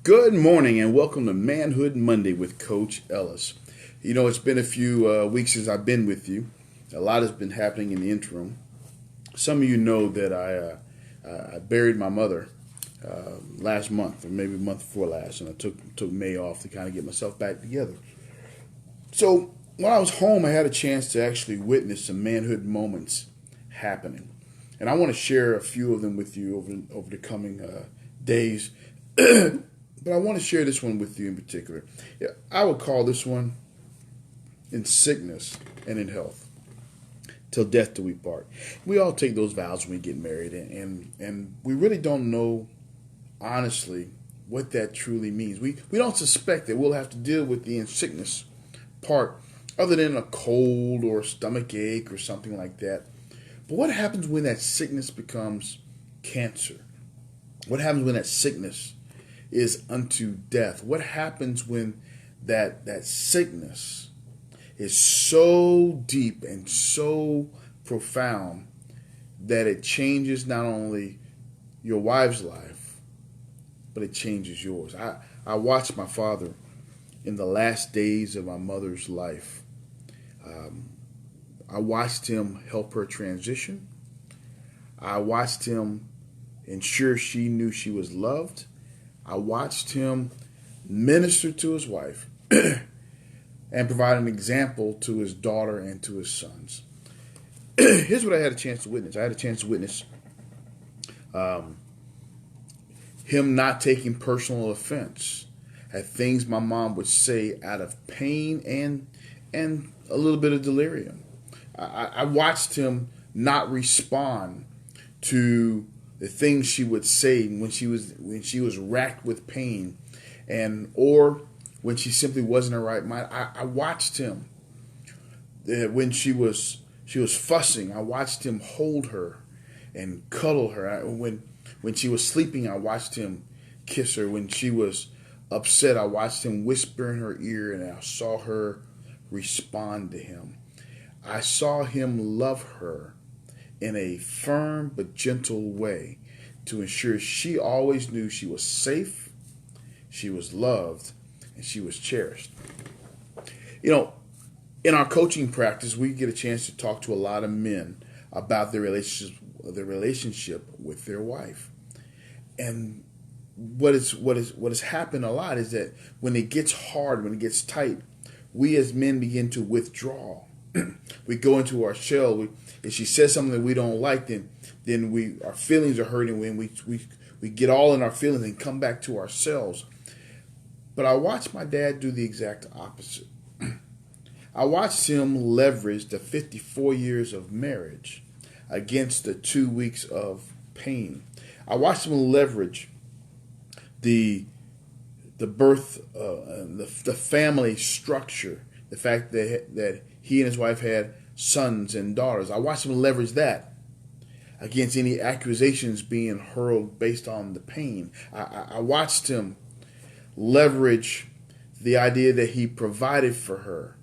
Good morning and welcome to Manhood Monday with Coach Ellis. You know, it's been a few weeks since I've been with you. A lot has been happening in the interim. Some of you know that I buried my mother last month, or maybe a month before last, and I took May off to kind of get myself back together. So when I was home, I had a chance to actually witness some manhood moments happening, and I want to share a few of them with you over the coming days. But I want to share this one with you in particular. Yeah, I would call this one in sickness and in health. Till death do we part. We all take those vows when we get married, and we really don't know, honestly, what that truly means. We don't suspect that we'll have to deal with the in sickness part other than a cold or a stomach ache or something like that. But what happens when that sickness becomes cancer? What happens when that sickness is unto death? What happens when that sickness is so deep and so profound that it changes not only your wife's life, but it changes yours? I watched my father in the last days of my mother's life. I watched him help her transition. I watched him ensure she knew she was loved. I watched him minister to his wife and provide an example to his daughter and to his sons. Here's what I had a chance to witness. I had a chance to witness him not taking personal offense at things my mom would say out of pain and a little bit of delirium. I watched him not respond to the things she would say when she was racked with pain, or when she simply wasn't in her right mind. I watched him when she was fussing. I watched him hold her and cuddle her. When she was sleeping, I watched him kiss her. When she was upset, I watched him whisper in her ear, and I saw her respond to him. I saw him love her in a firm but gentle way to ensure she always knew she was safe, she was loved, and she was cherished. You know, in our coaching practice, we get a chance to talk to a lot of men about their relationship with their wife. And what has happened a lot is that when it gets hard, when it gets tight, we as men begin to withdraw. We go into our shell. If she says something that we don't like, then our feelings are hurting. When we get all in our feelings and come back to ourselves. But I watched my dad do the exact opposite. I watched him leverage the 54 years of marriage against the 2 weeks of pain. I watched him leverage the birth, the family structure, the fact that he and his wife had sons and daughters. I watched him leverage that against any accusations being hurled based on the pain. I watched him leverage the idea that he provided for her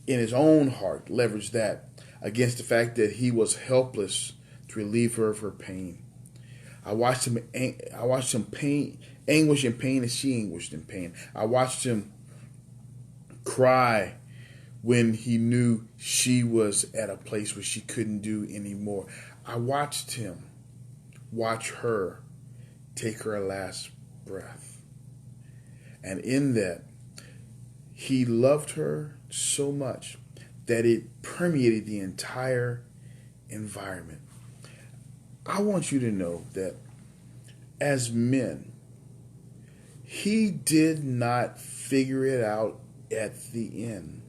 in his own heart, leverage that against the fact that he was helpless to relieve her of her pain. I watched him anguish in pain as she anguished in pain. I watched him cry when he knew she was at a place where she couldn't do anymore. I watched him watch her take her last breath. And in that, he loved her so much that it permeated the entire environment. I want you to know that as men, he did not figure it out at the end.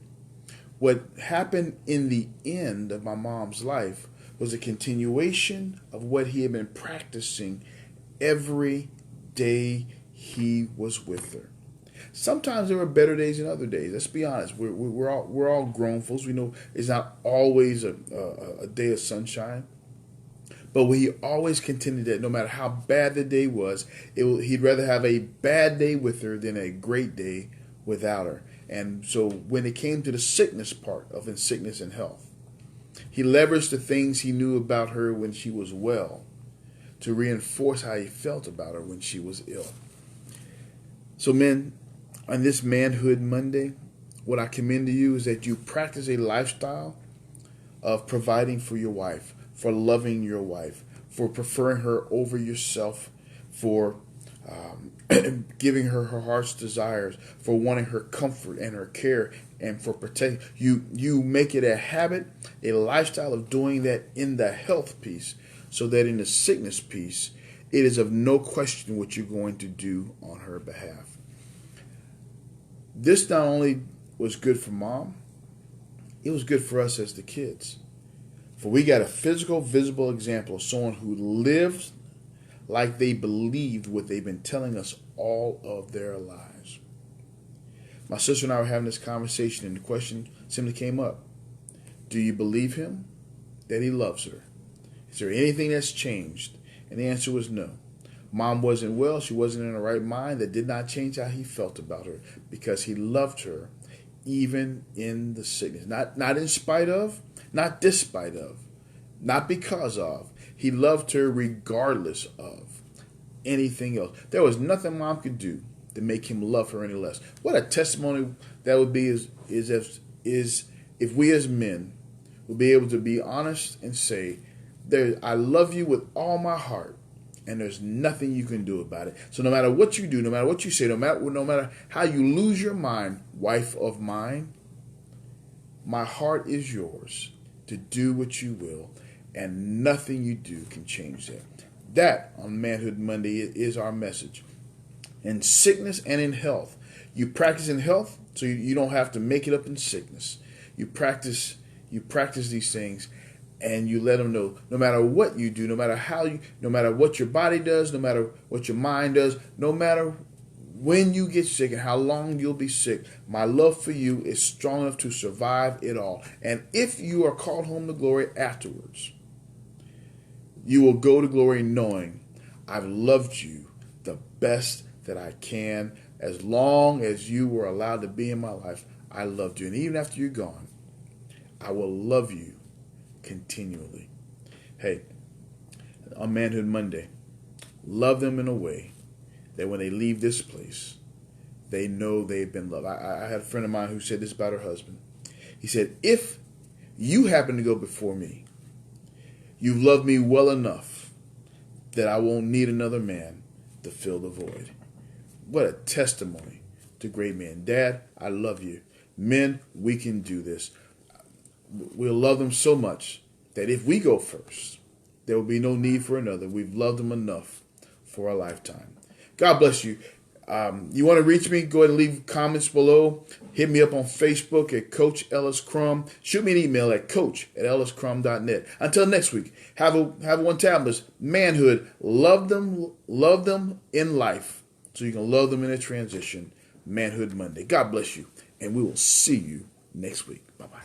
What happened in the end of my mom's life was a continuation of what he had been practicing every day he was with her. Sometimes there were better days than other days. Let's be honest. We're all grown folks. We know it's not always a day of sunshine. But he always contended that no matter how bad the day was, he'd rather have a bad day with her than a great day without her. And so when it came to the sickness part of in sickness and health, he leveraged the things he knew about her when she was well to reinforce how he felt about her when she was ill. So men, on this Manhood Monday, what I commend to you is that you practice a lifestyle of providing for your wife, for loving your wife, for preferring her over yourself, for giving her her heart's desires, for wanting her comfort and her care, and for protecting you. Make it a habit, a lifestyle of doing that in the health piece, so that in the sickness piece, it is of no question what you're going to do on her behalf. This not only was good for mom, it was good for us as the kids. For we got a physical, visible example of someone who lived like they believed what they've been telling us all of their lives. My sister and I were having this conversation, and the question simply came up. Do you believe him that he loves her? Is there anything that's changed? And the answer was no. Mom wasn't well. She wasn't in the right mind. That did not change how he felt about her, because he loved her even in the sickness. Not in spite of, not despite of, not because of. He loved her regardless of anything else. There was nothing mom could do to make him love her any less. What a testimony that would be is if we as men would be able to be honest and say, I love you with all my heart, and there's nothing you can do about it. So no matter what you do, no matter what you say, no matter how you lose your mind, wife of mine, my heart is yours to do what you will, and nothing you do can change that. That, on Manhood Monday, is our message. In sickness and in health. You practice in health so you don't have to make it up in sickness. You practice these things, and you let them know, no matter what you do, no matter what your body does, no matter what your mind does, no matter when you get sick and how long you'll be sick, my love for you is strong enough to survive it all. And if you are called home to glory afterwards, you will go to glory knowing I've loved you the best that I can. As long as you were allowed to be in my life, I loved you. And even after you're gone, I will love you continually. Hey, on Manhood Monday, love them in a way that when they leave this place, they know they've been loved. I had a friend of mine who said this about her husband. He said, if you happen to go before me, you've loved me well enough that I won't need another man to fill the void. What a testimony to great men. Dad, I love you. Men, we can do this. We'll love them so much that if we go first, there will be no need for another. We've loved them enough for a lifetime. God bless you. You want to reach me? Go ahead and leave comments below. Hit me up on Facebook at Coach Ellis Crum. Shoot me an email at coach@elliscrum.net. Until next week, have one tablet. Manhood, love them in life so you can love them in a transition. Manhood Monday. God bless you, and we will see you next week. Bye-bye.